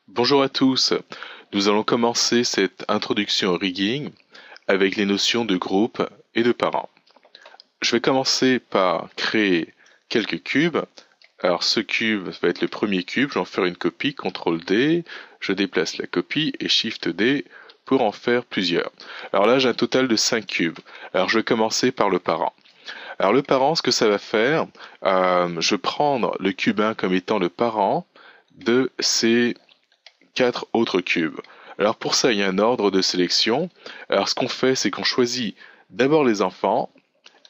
Bonjour à tous, nous allons commencer cette introduction au rigging avec les notions de groupe et de parents. Je vais commencer par créer quelques cubes. Alors ce cube va être le premier cube, je vais en faire une copie, CTRL D, je déplace la copie et SHIFT D pour en faire plusieurs. Alors là j'ai un total de 5 cubes. Alors je vais commencer par le parent. Alors le parent, ce que ça va faire, je vais prendre le cube 1 comme étant le parent de ces 4 autres cubes. Alors pour ça, il y a un ordre de sélection. Alors ce qu'on fait, c'est qu'on choisit d'abord les enfants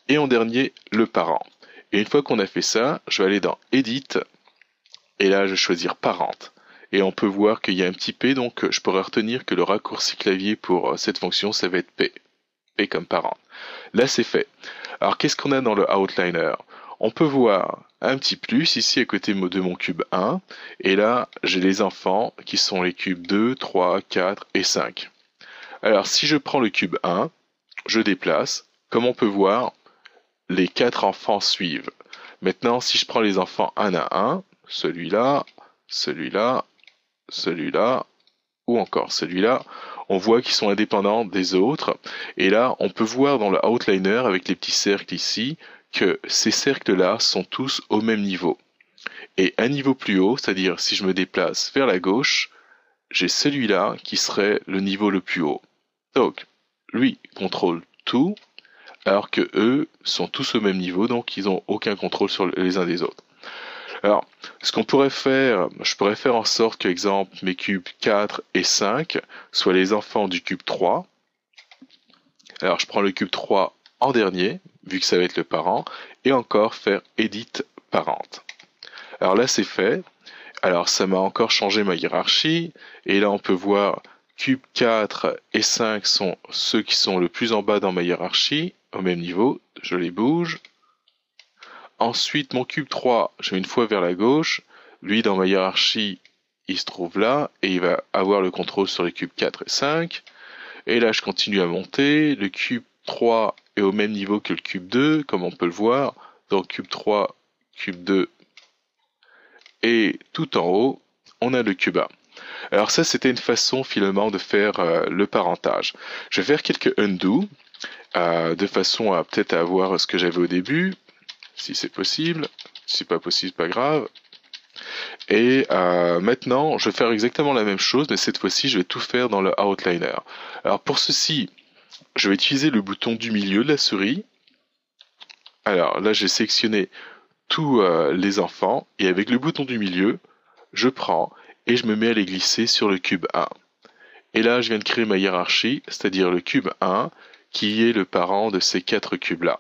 et en dernier le parent. Et une fois qu'on a fait ça, je vais aller dans Edit et là je vais choisir Parent. Et on peut voir qu'il y a un petit P, donc je pourrais retenir que le raccourci clavier pour cette fonction, ça va être P. P comme parent. Là c'est fait. Alors qu'est-ce qu'on a dans le Outliner? On peut voir un petit plus ici à côté de mon cube 1, et là j'ai les enfants qui sont les cubes 2, 3, 4 et 5. Alors si je prends le cube 1, je déplace, comme on peut voir, les 4 enfants suivent. Maintenant si je prends les enfants un à un, celui-là, celui-là, celui-là, ou encore celui-là, on voit qu'ils sont indépendants des autres, et là on peut voir dans le Outliner avec les petits cercles ici, que ces cercles-là sont tous au même niveau. Et un niveau plus haut, c'est-à-dire si je me déplace vers la gauche, j'ai celui-là qui serait le niveau le plus haut. Donc, lui contrôle tout, alors que eux sont tous au même niveau, donc ils n'ont aucun contrôle sur les uns des autres. Alors, ce qu'on pourrait faire, je pourrais faire en sorte que, exemple, mes cubes 4 et 5 soient les enfants du cube 3. Alors, je prends le cube 3 en dernier, vu que ça va être le parent, et encore faire Edit Parent. Alors là, c'est fait. Alors, ça m'a encore changé ma hiérarchie, et là, on peut voir cube 4 et 5 sont ceux qui sont le plus en bas dans ma hiérarchie, au même niveau, je les bouge. Ensuite, mon cube 3, je vais une fois vers la gauche, lui, dans ma hiérarchie, il se trouve là, et il va avoir le contrôle sur les cubes 4 et 5. Et là, je continue à monter, le cube 3 est au même niveau que le cube 2, comme on peut le voir. Donc cube 3, cube 2, et tout en haut, on a le cube 1. Alors ça, c'était une façon finalement de faire le parentage. Je vais faire quelques undo, de façon à peut-être avoir ce que j'avais au début, si c'est possible. Si c'est pas possible, pas grave. Et maintenant, je vais faire exactement la même chose, mais cette fois-ci, je vais tout faire dans le Outliner. Alors pour ceci, je vais utiliser le bouton du milieu de la souris. Alors là, j'ai sélectionné tous les enfants, et avec le bouton du milieu, je prends et je me mets à les glisser sur le cube 1. Et là, je viens de créer ma hiérarchie, c'est-à-dire le cube 1, qui est le parent de ces 4 cubes-là.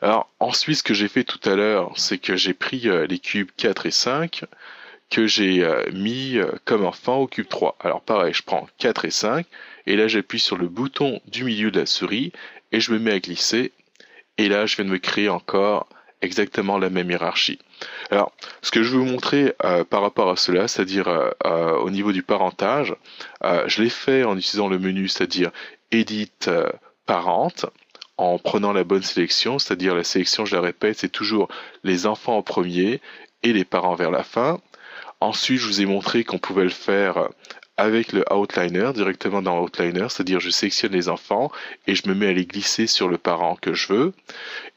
Alors ensuite, ce que j'ai fait tout à l'heure, c'est que j'ai pris les cubes 4 et 5, que j'ai mis comme enfant au cube 3. Alors pareil, je prends 4 et 5, et là j'appuie sur le bouton du milieu de la souris, et je me mets à glisser, et là je viens de me créer encore exactement la même hiérarchie. Alors, ce que je veux vous montrer par rapport à cela, c'est-à-dire au niveau du parentage, je l'ai fait en utilisant le menu, c'est-à-dire Edit Parent, en prenant la bonne sélection, c'est-à-dire la sélection, je la répète, c'est toujours les enfants en premier et les parents vers la fin. Ensuite, je vous ai montré qu'on pouvait le faire avec le Outliner, directement dans Outliner, c'est-à-dire je sélectionne les enfants et je me mets à les glisser sur le parent que je veux.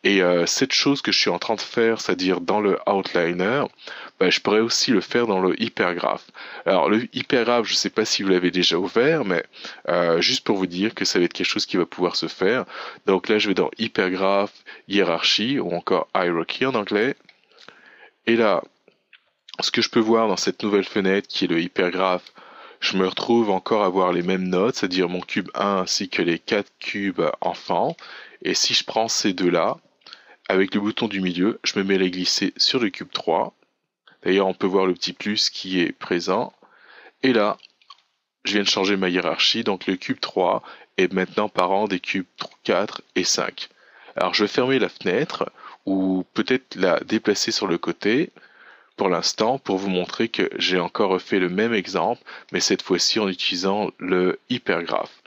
Et cette chose que je suis en train de faire, c'est-à-dire dans le Outliner, je pourrais aussi le faire dans le hypergraphe. Alors le hypergraphe, je ne sais pas si vous l'avez déjà ouvert, mais juste pour vous dire que ça va être quelque chose qui va pouvoir se faire. Donc là, je vais dans hypergraphe, hiérarchie, ou encore hierarchy en anglais. Et là, ce que je peux voir dans cette nouvelle fenêtre qui est le hypergraphe, je me retrouve encore à voir les mêmes notes, c'est-à-dire mon cube 1 ainsi que les 4 cubes enfants. Et si je prends ces deux-là, avec le bouton du milieu, je me mets à les glisser sur le cube 3. D'ailleurs, on peut voir le petit plus qui est présent. Et là, je viens de changer ma hiérarchie, donc le cube 3 est maintenant parent des cubes 4 et 5. Alors je vais fermer la fenêtre, ou peut-être la déplacer sur le côté, pour l'instant, pour vous montrer que j'ai encore refait le même exemple, mais cette fois-ci en utilisant le hypergraphe.